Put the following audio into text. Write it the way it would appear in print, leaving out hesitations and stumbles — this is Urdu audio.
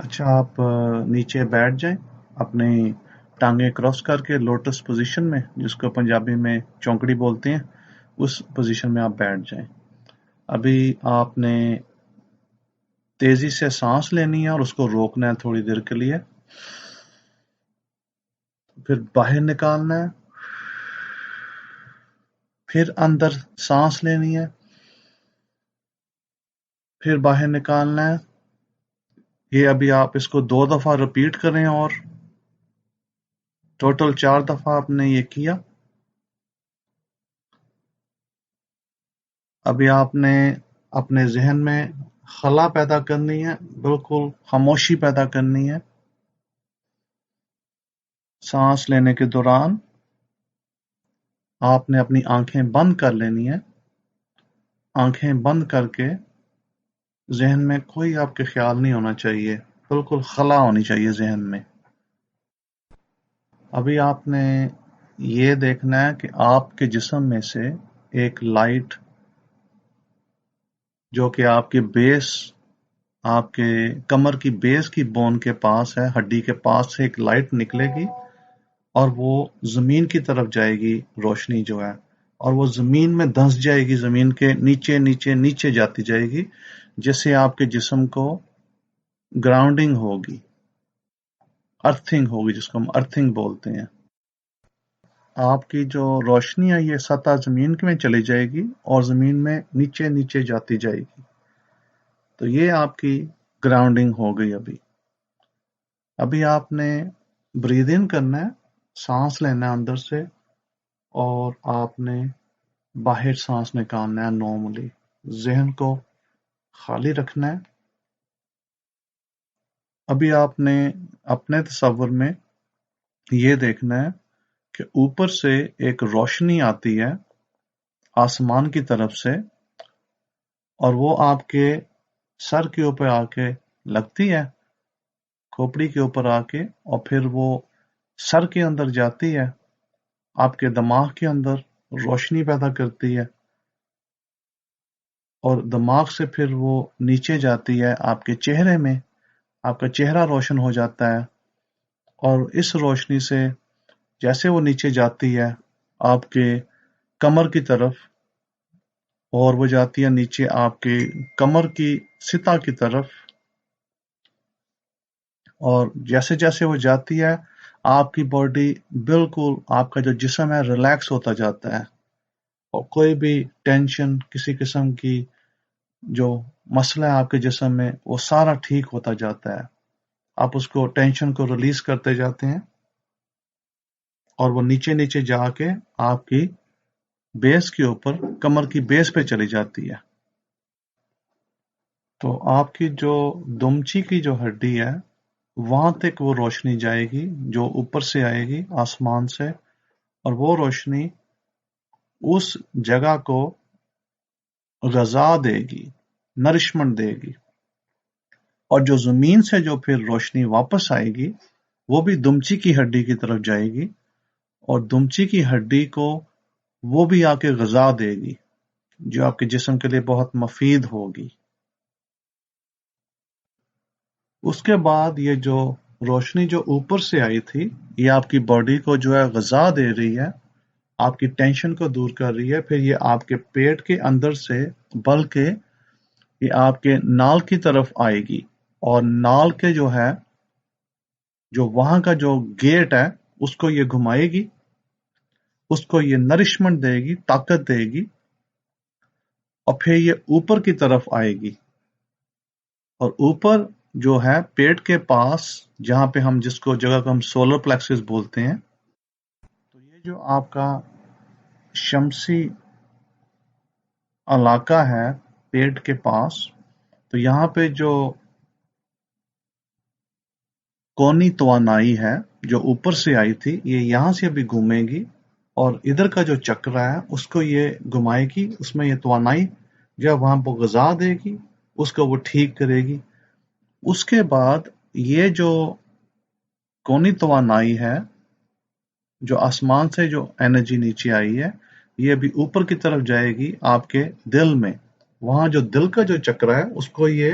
اچھا آپ نیچے بیٹھ جائیں اپنی ٹانگیں کراس کر کے لوٹس پوزیشن میں، جس کو پنجابی میں چونکڑی بولتے ہیں، اس پوزیشن میں آپ بیٹھ جائیں۔ ابھی آپ نے تیزی سے سانس لینی ہے اور اس کو روکنا ہے تھوڑی دیر کے لیے، پھر باہر نکالنا ہے، پھر اندر سانس لینی ہے، پھر باہر نکالنا ہے۔ یہ ابھی آپ اس کو 2 دفعہ رپیٹ کریں اور ٹوٹل 4 دفعہ آپ نے یہ کیا۔ ابھی آپ نے اپنے ذہن میں خلا پیدا کرنی ہے، بالکل خاموشی پیدا کرنی ہے۔ سانس لینے کے دوران آپ نے اپنی آنکھیں بند کر لینی ہے۔ آنکھیں بند کر کے ذہن میں کوئی آپ کے خیال نہیں ہونا چاہیے، بالکل خلا ہونی چاہیے ذہن میں۔ ابھی آپ نے یہ دیکھنا ہے کہ آپ کے جسم میں سے ایک لائٹ جو کہ آپ کے بیس، آپ کے کمر کی بیس کی بون کے پاس ہے، ہڈی کے پاس سے ایک لائٹ نکلے گی اور وہ زمین کی طرف جائے گی، روشنی جو ہے، اور وہ زمین میں دھنس جائے گی، زمین کے نیچے نیچے نیچے جاتی جائے گی، جس سے آپ کے جسم کو گراؤنڈنگ ہوگی، ارتھنگ ہوگی، جس کو ہم ارتھنگ بولتے ہیں۔ آپ کی جو روشنی ہے یہ سطح زمین میں چلی جائے گی اور زمین میں نیچے نیچے جاتی جائے گی، تو یہ آپ کی گراؤنڈنگ ہو گئی۔ ابھی آپ نے بریدھ ان کرنا ہے، سانس لینا ہے اندر سے، اور آپ نے باہر سانس نکالنا ہے نارملی، ذہن کو خالی رکھنا ہے۔ ابھی آپ نے اپنے تصور میں یہ دیکھنا ہے کہ اوپر سے ایک روشنی آتی ہے آسمان کی طرف سے، اور وہ آپ کے سر کے اوپر آ کے لگتی ہے، کھوپڑی کے اوپر آ کے، اور پھر وہ سر کے اندر جاتی ہے، آپ کے دماغ کے اندر روشنی پیدا کرتی ہے، اور دماغ سے پھر وہ نیچے جاتی ہے آپ کے چہرے میں، آپ کا چہرہ روشن ہو جاتا ہے، اور اس روشنی سے جیسے وہ نیچے جاتی ہے آپ کے کمر کی طرف، اور وہ جاتی ہے نیچے آپ کے کمر کی سطح کی طرف، اور جیسے جیسے وہ جاتی ہے آپ کی باڈی، بالکل آپ کا جو جسم ہے ریلیکس ہوتا جاتا ہے، اور کوئی بھی ٹینشن، کسی قسم کی جو مسئلہ ہے آپ کے جسم میں، وہ سارا ٹھیک ہوتا جاتا ہے۔ آپ اس کو ٹینشن کو ریلیز کرتے جاتے ہیں، اور وہ نیچے نیچے جا کے آپ کی بیس کے اوپر، کمر کی بیس پہ چلی جاتی ہے۔ تو آپ کی جو دمچی کی جو ہڈی ہے وہاں تک وہ روشنی جائے گی جو اوپر سے آئے گی آسمان سے، اور وہ روشنی اس جگہ کو غذا دے گی، نرشمنٹ دے گی، اور جو زمین سے جو پھر روشنی واپس آئے گی وہ بھی دمچی کی ہڈی کی طرف جائے گی، اور دمچی کی ہڈی کو وہ بھی آ کے غذا دے گی جو آپ کے جسم کے لیے بہت مفید ہوگی۔ اس کے بعد یہ جو روشنی جو اوپر سے آئی تھی یہ آپ کی باڈی کو جو ہے غذا دے رہی ہے، آپ کی ٹینشن کو دور کر رہی ہے، پھر یہ آپ کے پیٹ کے اندر سے بلکہ یہ آپ کے نال کی طرف آئے گی، اور نال کے جو ہے، جو وہاں کا جو گیٹ ہے، اس کو یہ گھمائے گی، اس کو یہ نرشمنٹ دے گی، طاقت دے گی، اور پھر یہ اوپر کی طرف آئے گی، اور اوپر جو ہے پیٹ کے پاس، جہاں پہ ہم جس کو جگہ کو ہم سولر پلیکسس بولتے ہیں، تو یہ جو آپ کا شمسی علاقہ ہے پیٹ کے پاس، تو یہاں پہ جو کونی توانائی ہے جو اوپر سے آئی تھی یہ یہاں سے ابھی گھومے گی، اور ادھر کا جو چکر ہے اس کو یہ گھمائے گی، اس میں یہ توانائی جب وہاں پہ غذا دے گی اس کو وہ ٹھیک کرے گی۔ اس کے بعد یہ جو کونی توانائی ہے، جو آسمان سے جو انرجی نیچے آئی ہے، یہ ابھی اوپر کی طرف جائے گی آپ کے دل میں، وہاں جو دل کا جو چکر ہے اس کو یہ